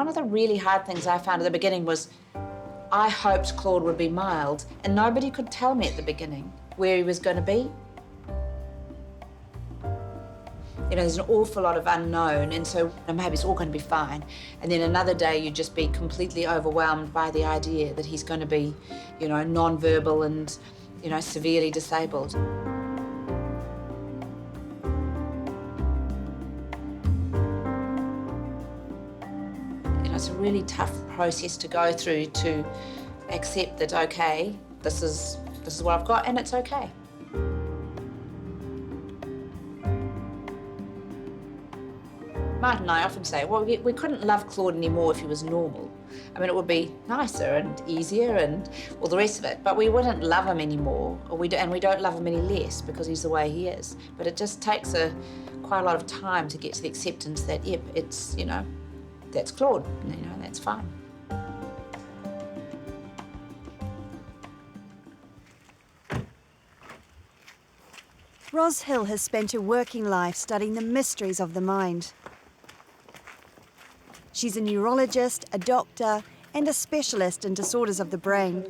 One of the really hard things I found at the beginning was I hoped Claude would be mild, and nobody could tell me at the beginning where he was going to be. You know, there's an awful lot of unknown, and so maybe it's all going to be fine. And then another day you'd just be completely overwhelmed by the idea that he's going to be, you know, non-verbal and, you know, severely disabled. You know, it's a really tough process to go through to accept that, okay, this is what I've got and it's okay. Martin and I often say, well, we couldn't love Claude anymore if he was normal. I mean, it would be nicer and easier and all the rest of it, but we wouldn't love him anymore, and we don't love him any less because he's the way he is. But it just takes quite a lot of time to get to the acceptance that, yep, it's, you know, that's Claude, you know, that's fine. Ros Hill has spent her working life studying the mysteries of the mind. She's a neurologist, a doctor, and a specialist in disorders of the brain.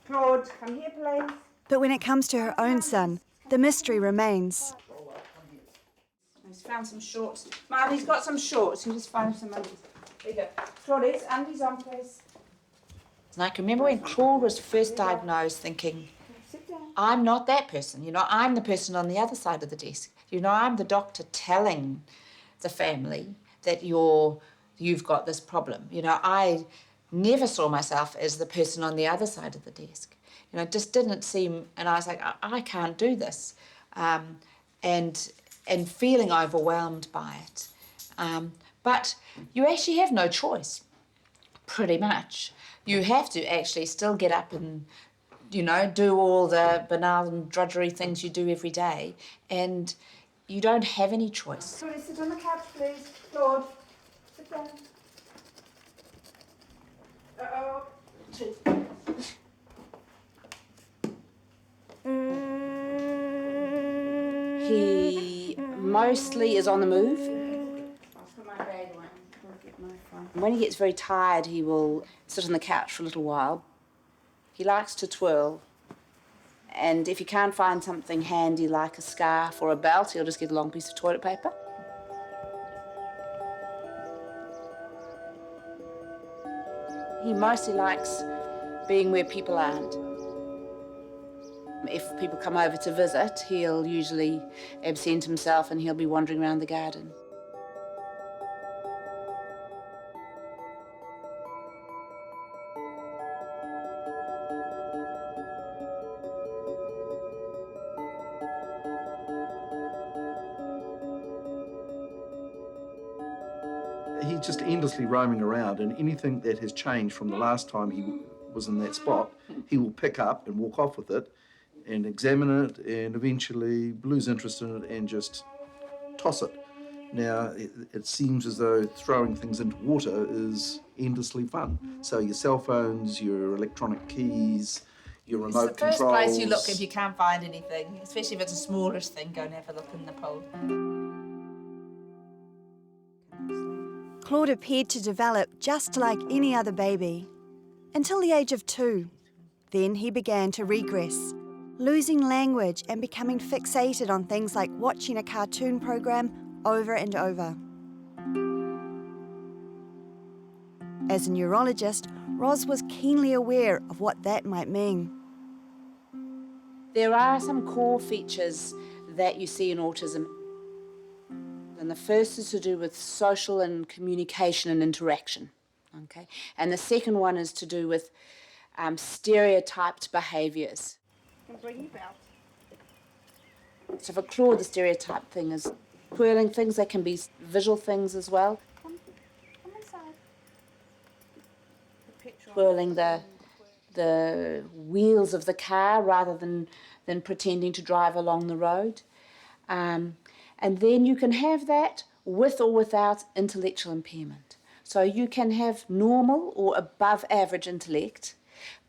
Claude, come here, please. But when it comes to her own son, the mystery remains. He's found some shorts. Mum, he's got some shorts. You just find some undies. There you go. Claude, undies on, please. And I can remember when Claude was first diagnosed thinking, I'm not that person, you know, I'm the person on the other side of the desk. You know, I'm the doctor telling the family that you've got this problem. You know, I never saw myself as the person on the other side of the desk. You know, it just didn't seem, and I was like, I can't do this. And feeling overwhelmed by it. But you actually have no choice, pretty much. You have to actually still get up and, you know, do all the banal and drudgery things you do every day, and you don't have any choice. Claude, sit on the couch, please. Claude, sit down. Uh-oh. He mostly is on the move. I'll put my bag away. I'll get my phone. When he gets very tired, he will sit on the couch for a little while. He likes to twirl, and if he can't find something handy like a scarf or a belt, he'll just get a long piece of toilet paper. He mostly likes being where people aren't. If people come over to visit, he'll usually absent himself and he'll be wandering around the garden. He's just endlessly roaming around, and anything that has changed from the last time he was in that spot, he will pick up and walk off with it and examine it and eventually lose interest in it and just toss it. Now, it seems as though throwing things into water is endlessly fun. So your cell phones, your electronic keys, your remote controls... It's the first place you look if you can't find anything, especially if it's a smallish thing, go and have a look in the pool. Claude appeared to develop just like any other baby, until the age of 2. Then he began to regress, losing language and becoming fixated on things like watching a cartoon program over and over. As a neurologist, Ros was keenly aware of what that might mean. There are some core features that you see in autism. And the first is to do with social and communication and interaction, okay? And the second one is to do with stereotyped behaviours. Bring your belt. So for Claude, the stereotype thing is twirling things. They can be visual things as well. Come inside. Twirling the wheels of the car rather than pretending to drive along the road. And then you can have that with or without intellectual impairment. So you can have normal or above average intellect,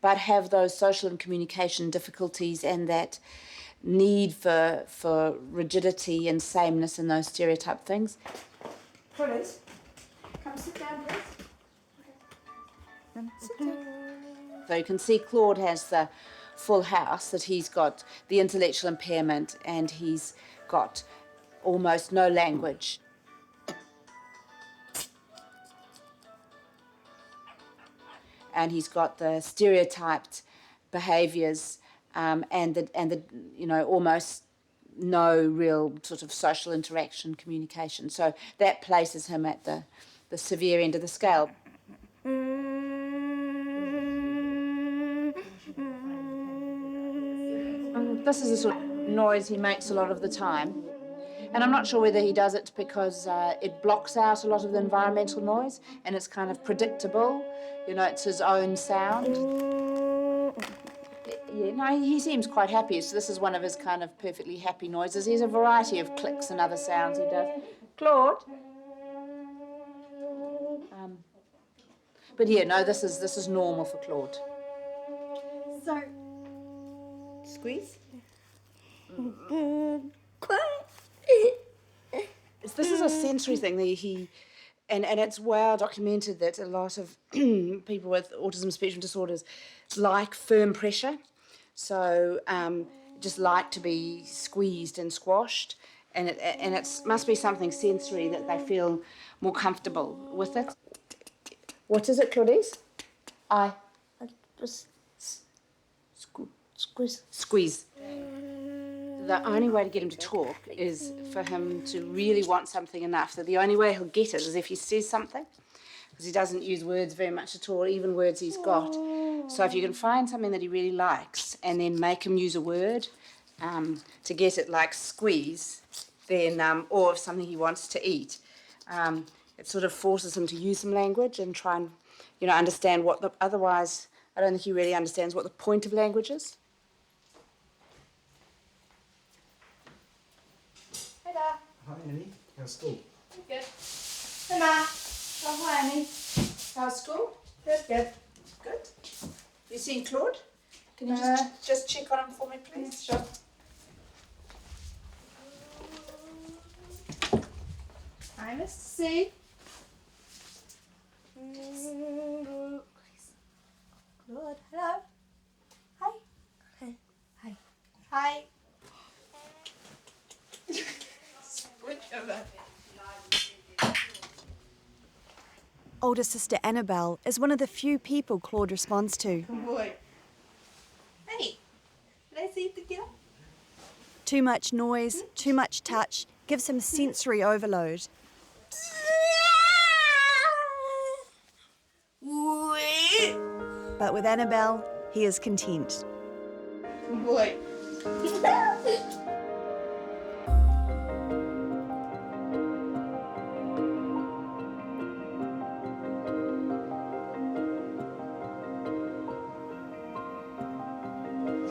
but have those social and communication difficulties and that need for rigidity and sameness and those stereotype things. Claude, come Come sit down, please. So you can see Claude has the full house, that he's got the intellectual impairment and he's got almost no language. And he's got the stereotyped behaviours and the almost no real sort of social interaction, communication. So that places him at the severe end of the scale. This is the sort of noise he makes a lot of the time. And I'm not sure whether he does it because it blocks out a lot of the environmental noise and it's kind of predictable. It's his own sound. Yeah, no, he seems quite happy. So this is one of his kind of perfectly happy noises. He has a variety of clicks and other sounds he does. Claude? But yeah, no, this is normal for Claude. So, Squeeze? This is a sensory thing that and it's well documented that a lot of people with autism spectrum disorders like firm pressure. So just like to be squeezed and squashed, and it must be something sensory that they feel more comfortable with it. What is it, Claudice? Squeeze. The only way to get him to talk is for him to really want something enough. So the only way he'll get it is if he says something, because he doesn't use words very much at all, even words he's got. So if you can find something that he really likes and then make him use a word to get it, like squeeze, then or if something he wants to eat, it sort of forces him to use some language and try and understand otherwise I don't think he really understands what the point of language is. Hey there. Hi, Annie. How's school? Good. Hey Ma. Oh, hi Annie. How's school? Good. Good. You seen Claude? Can you just check on him for me, please? Sure. Hi, Mr. C. Claude, hello. Hi. Hi. Hi. Older sister Annabelle is one of the few people Claude responds to. Good boy. Hey, let's eat together. Too much noise, too much touch gives him sensory overload. But with Annabelle, he is content. Good boy.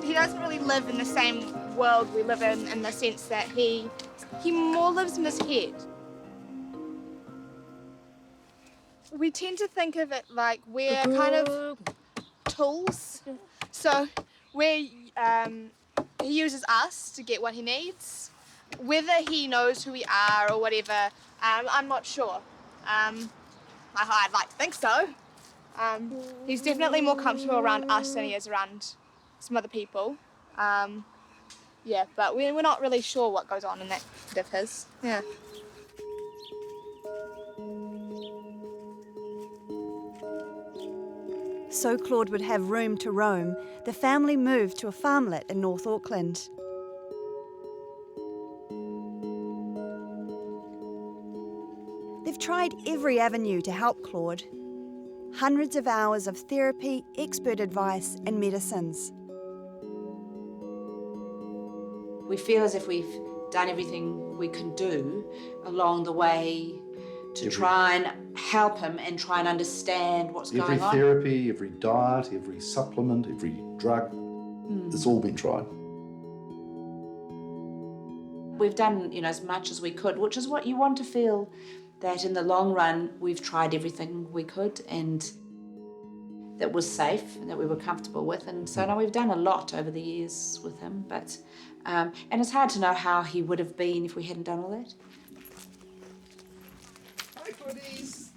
He doesn't really live in the same world we live in the sense that he more lives in his head. We tend to think of it like we're kind of tools. So he uses us to get what he needs. Whether he knows who we are or whatever, I'm not sure. I'd like to think so. He's definitely more comfortable around us than he is around some other people. Yeah, but we're not really sure what goes on in that bit of his. Yeah. So Claude would have room to roam, the family moved to a farmlet in North Auckland. They've tried every avenue to help Claude. Hundreds of hours of therapy, expert advice and medicines. We feel as if we've done everything we can do along the way to try and help him and try and understand what's going on. Every therapy, every diet, every supplement, every drug, it's all been tried. We've done, as much as we could, which is what you want to feel, that in the long run we've tried everything we could and that was safe and that we were comfortable with. And so now we've done a lot over the years with him, but and it's hard to know how he would have been if we hadn't done all that. Hi, Claudice.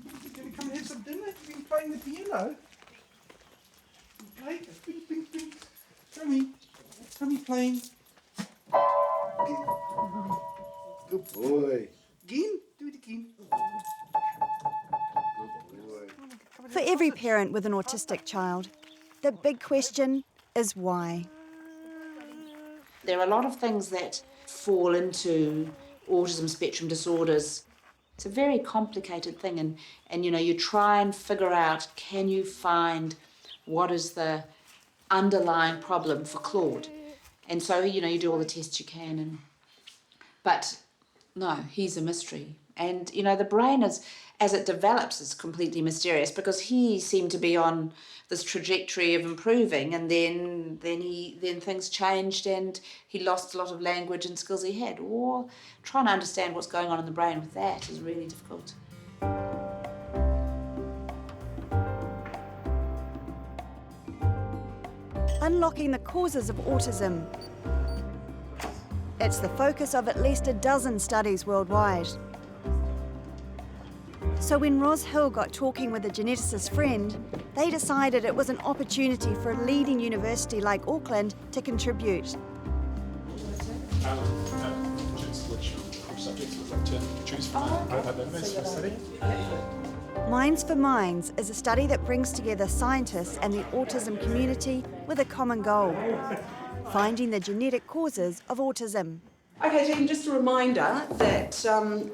come and have some dinner? You've been playing the piano. Play. Bing, bing, bing. Tommy playing. Good boy. Again? Do it again. Good boy. For every parent with an autistic child, the big question is why? There are a lot of things that fall into autism spectrum disorders. It's a very complicated thing, and you try and figure out, can you find what is the underlying problem for Claude? And so, you do all the tests you can, but no, he's a mystery. And, the brain as it develops is completely mysterious, because he seemed to be on this trajectory of improving, and then things changed and he lost a lot of language and skills he had. Or trying to understand what's going on in the brain with that is really difficult. Unlocking the causes of autism. It's the focus of at least a dozen studies worldwide. So when Ros Hill got talking with a geneticist friend, they decided it was an opportunity for a leading university like Auckland to contribute. Choose which subjects would like to choose from the study. Minds for Minds is a study that brings together scientists and the autism community with a common goal: finding the genetic causes of autism. Okay, team, just a reminder that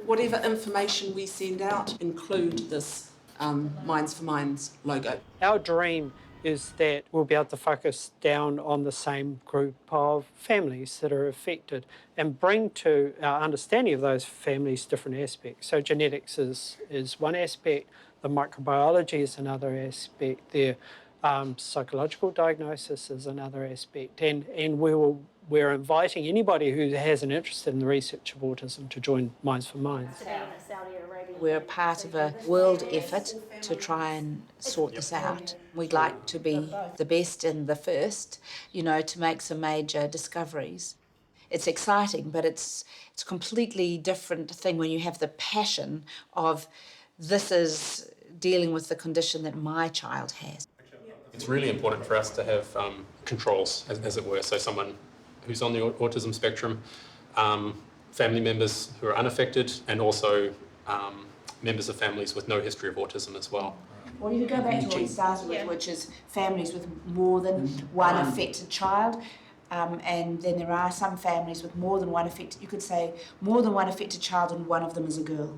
whatever information we send out include this Minds for Minds logo. Our dream is that we'll be able to focus down on the same group of families that are affected and bring to our understanding of those families different aspects. So genetics is one aspect, the microbiology is another aspect, their psychological diagnosis is another aspect, and we're inviting anybody who has an interest in the research of autism to join Minds for Minds. We're part of a world effort to try and sort this out. We'd like to be the best and the first, to make some major discoveries. It's exciting, but it's a completely different thing when you have the passion of, this is dealing with the condition that my child has. It's really important for us to have controls, as it were, so someone who's on the autism spectrum, family members who are unaffected, and also members of families with no history of autism as well. Well, you go back to what we started with, which is families with more than one affected child, and then there are some families with more than one affected, you could say more than one affected child, and one of them is a girl.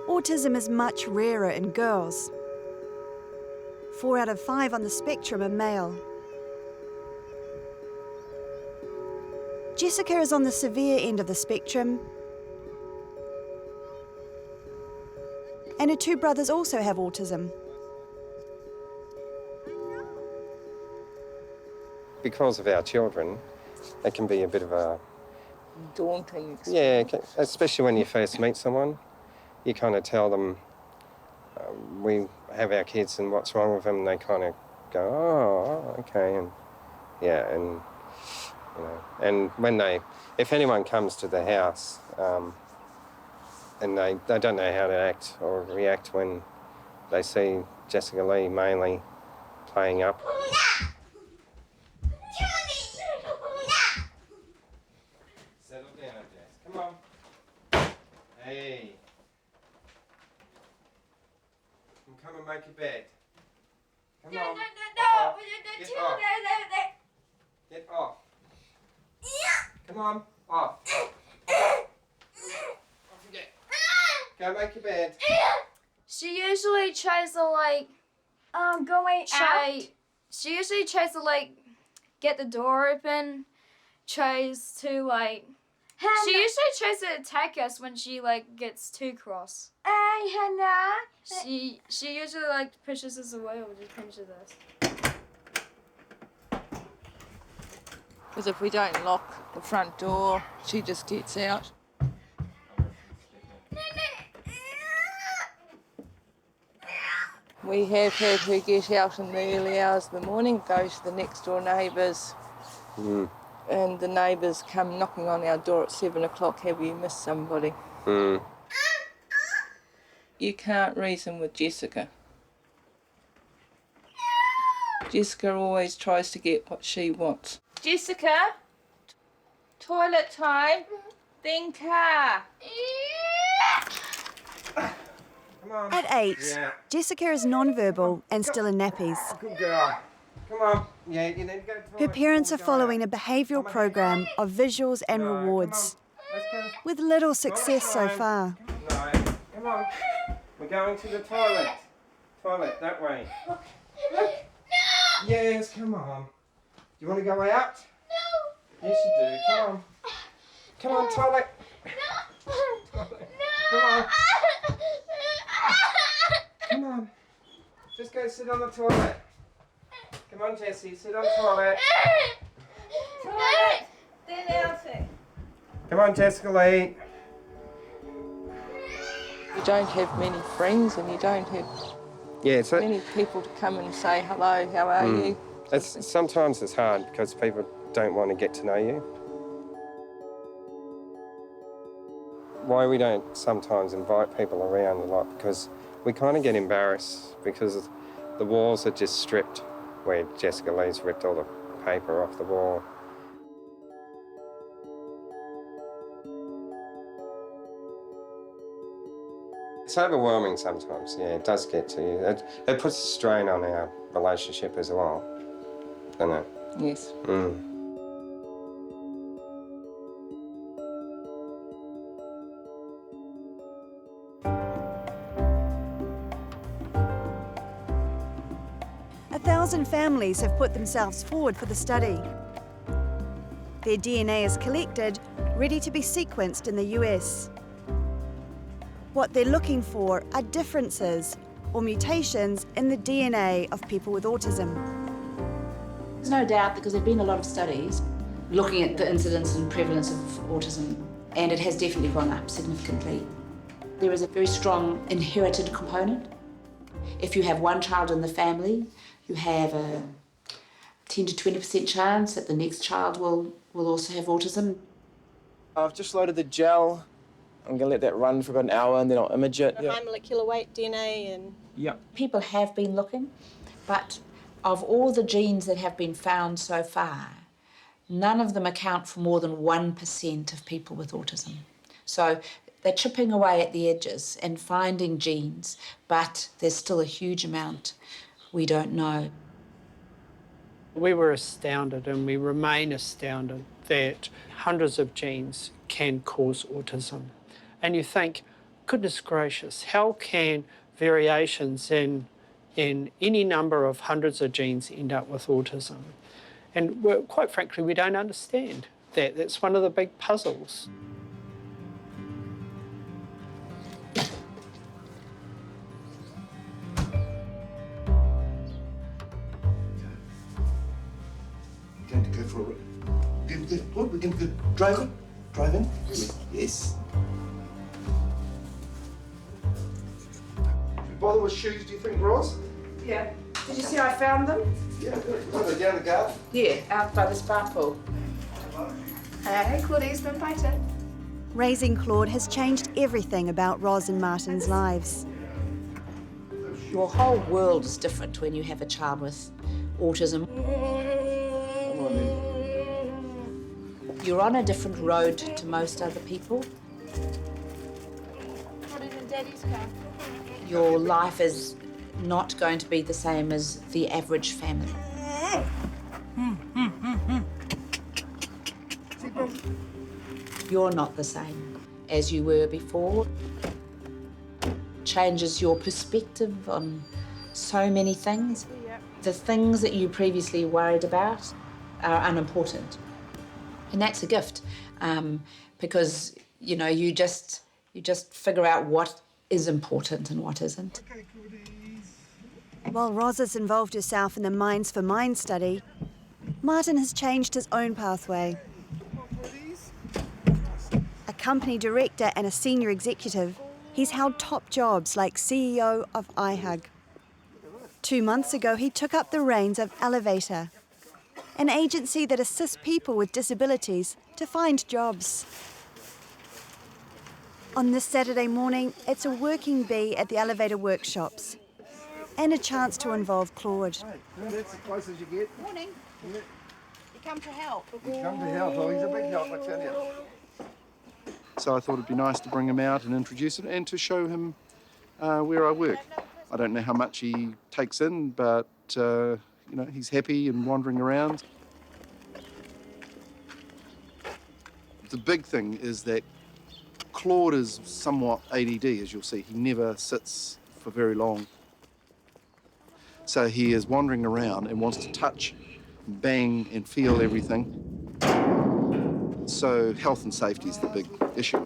Autism is much rarer in girls. 4 out of 5 on the spectrum are male. Jessica is on the severe end of the spectrum, and her 2 brothers also have autism. Because of our children, it can be a bit of a daunting experience. Yeah, especially when you first meet someone. You kind of tell them we have our kids and what's wrong with them, and they kind of go, oh, okay, and yeah, and and when if anyone comes to the house and they don't know how to act or react when they see Jessica Lee mainly playing up. Settle down, Jess. Come on. Hey. Come and make your bed. Come on. Get off. Get off. Come on. Off. Go make your bed. She usually tries to She usually tries to get the door open. Tries to She usually tries to attack us when she gets too cross. She usually pushes us away or just pinches us. Because if we don't lock the front door, she just gets out. We have had her get out in the early hours of the morning, go to the next door neighbours. and the neighbours come knocking on our door at 7 o'clock, have you missed somebody? Mm. You can't reason with Jessica. Jessica always tries to get what she wants. Jessica, toilet time, then car. At 8, Jessica is non-verbal and still in nappies. Good girl. Come on. Yeah, you need to go to the Her toilet parents are before we go following a behavioural program of visuals and out. rewards, Let's go. with little success so far. No, come on. We're going to the toilet. Toilet, that way. No! Yes, come on. Do you want to go out? No! Yes, you do. Come on. Come on, toilet. No! Toilet. No! Come on. Come on. Just go sit on the toilet. Come on, Jessie, sit on the toilet. Toilet, then Elsie. Come on, Jessica Lee. You don't have many friends and you don't have many people to come and say hello, how are you? Sometimes it's hard because people don't want to get to know you. Why we don't sometimes invite people around a lot, because we kind of get embarrassed because the walls are just stripped, where Jessica Lee's ripped all the paper off the wall. It's overwhelming sometimes, yeah, it does get to you. It puts a strain on our relationship as well, doesn't it? Yes. Mm. A 1,000 families have put themselves forward for the study. Their DNA is collected, ready to be sequenced in the US. What they're looking for are differences or mutations in the DNA of people with autism. There's no doubt, because there have been a lot of studies looking at the incidence and prevalence of autism, and it has definitely gone up significantly. There is a very strong inherited component. If you have one child in the family, you have a 10 to 20% chance that the next child will also have autism. I've just loaded the gel. I'm going to let that run for about an hour and then I'll image it. High molecular weight DNA and... Yeah. People have been looking, but of all the genes that have been found so far, none of them account for more than 1% of people with autism. So they're chipping away at the edges and finding genes, but there's still a huge amount we don't know. We were astounded, and we remain astounded, that hundreds of genes can cause autism. And you think, goodness gracious, how can variations in any number of hundreds of genes end up with autism? And quite frankly, we don't understand that. That's one of the big puzzles. Going to go for a... We're going to go driving? Driving? Yes. Bother with shoes, do you think, Roz? Yeah. Did you see I found them? Yeah, they're down the garden. Yeah, out by the spa pool. Hey, Claudia's been biting. Raising Claude has changed everything about Roz and Martin's lives. Your whole world is different when you have a child with autism. You're on a different road to most other people. What is in Daddy's car? Your life is not going to be the same as the average family. You're not the same as you were before. Changes your perspective on so many things. The things that you previously worried about are unimportant. And that's a gift, because, you know, you just figure out what is important and what isn't. While Roz has involved herself in the Minds for Minds study, Martin has changed his own pathway. A company director and a senior executive, he's held top jobs like CEO of iHug. 2 months ago, he took up the reins of Elevator, an agency that assists people with disabilities to find jobs. On this Saturday morning, it's a working bee at the elevator workshops and a chance to involve Claude. That's as close as you get. Morning. You come to help. You come to help. Oh, he's a big help, I tell you. So I thought it'd be nice to bring him out and introduce him and to show him where I work. I don't know how much he takes in, but you know, he's happy and wandering around. The big thing is that Claude is somewhat ADD, as you'll see. He never sits for very long. So he is wandering around and wants to touch, bang and feel everything. So health and safety is the big issue.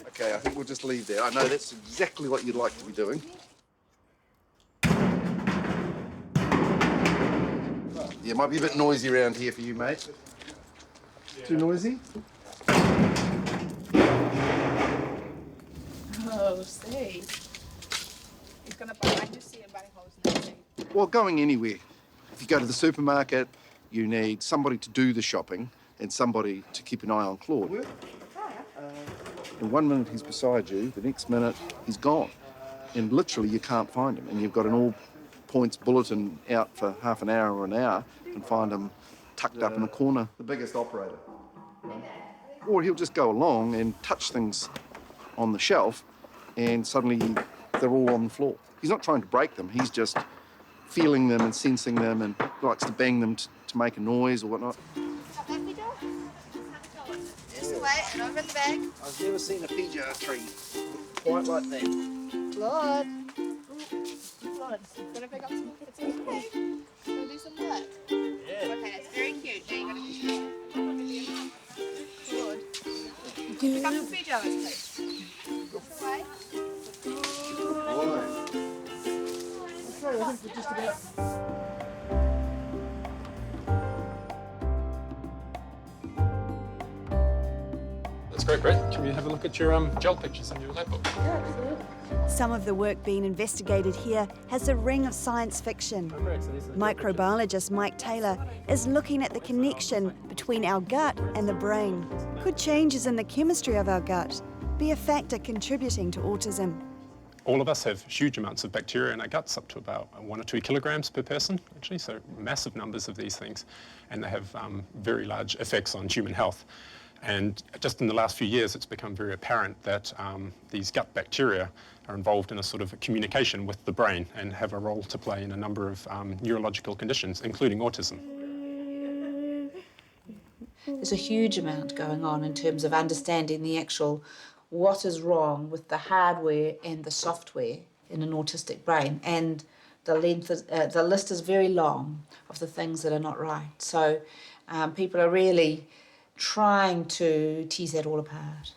Okay, I think we'll just leave there. I know that's exactly what you'd like to be doing. Yeah, it might be a bit noisy around here for you, mate. Too noisy? Oh, see. He's going to bite. I just see him biting holes now. Well, going anywhere. If you go to the supermarket, you need somebody to do the shopping and somebody to keep an eye on Claude. In 1 minute he's beside you, the next minute he's gone. And literally you can't find him. And you've got an all-points bulletin out for half an hour or an hour and find him tucked up in a corner. The biggest operator. Or he'll just go along and touch things on the shelf and suddenly they're all on the floor. He's not trying to break them, he's just feeling them and sensing them and likes to bang them to make a noise or whatnot. This way and over in the back. I've never seen a PJ tree quite like that. Claude. Claude, gonna pick up some it's okay. Gonna do some work. Yeah. Okay, that's very cute. Now you gotta do Claude. Pick up some pajamas, please. This way. Okay, I think we're just about... That's great, Brett. Can we have a look at your gel pictures in your lab book? Some of the work being investigated here has a ring of science fiction. Microbiologist Mike Taylor is looking at the connection between our gut and the brain. Could changes in the chemistry of our gut be a factor contributing to autism? All of us have huge amounts of bacteria in our guts, up to about 1 or 2 kilograms per person, actually, so massive numbers of these things, and they have very large effects on human health. And just in the last few years, it's become very apparent that these gut bacteria are involved in a sort of a communication with the brain and have a role to play in a number of neurological conditions, including autism. There's a huge amount going on in terms of understanding the actual what is wrong with the hardware and the software in an autistic brain, and the list is very long of the things that are not right. So people are really trying to tease that all apart.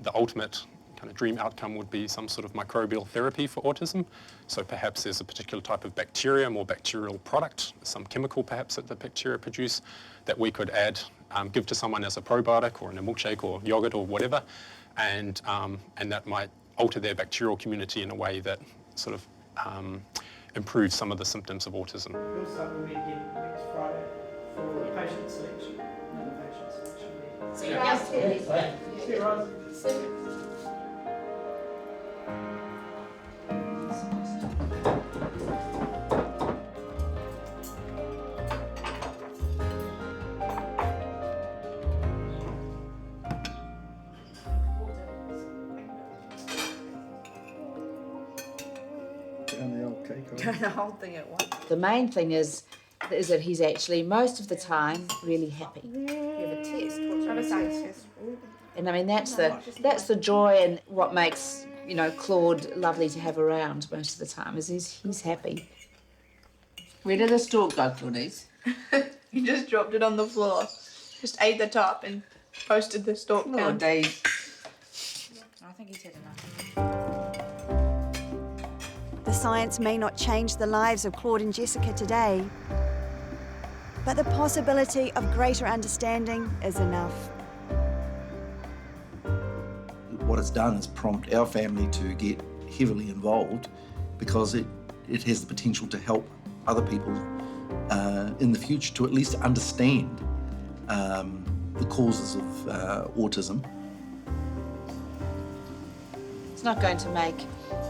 The ultimate kind of dream outcome would be some sort of microbial therapy for autism. So perhaps there's a particular type of bacteria, more bacterial product, some chemical perhaps that the bacteria produce that we could add, give to someone as a probiotic or in a milkshake or yogurt or whatever, and that might alter their bacterial community in a way that sort of improves some of the symptoms of autism. We'll start the meeting next Friday for patient selection. Another patient selection. See you guys. See you, Roz. The whole thing at once. The main thing is that he's actually most of the time really happy. You have a test. What's your science test? And I mean that's the joy and what makes, you know, Claude lovely to have around most of the time is he's happy. Where did the stalk go, Claudice? You just dropped it on the floor. Just ate the top and posted the stalk down. Claudice. I think he's had enough. The science may not change the lives of Claude and Jessica today, but the possibility of greater understanding is enough. what it's done is prompt our family to get heavily involved, because it has the potential to help other people in the future to at least understand the causes of autism. It's not going to make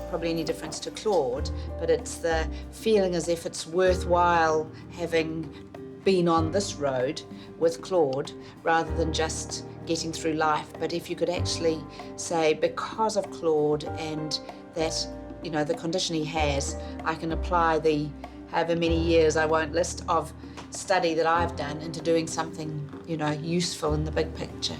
probably any difference to Claude, but it's the feeling as if it's worthwhile having been on this road with Claude rather than just getting through life. But if you could actually say, because of Claude and that, you know, the condition he has, I can apply the however many years I won't list of study that I've done into doing something, you know, useful in the big picture.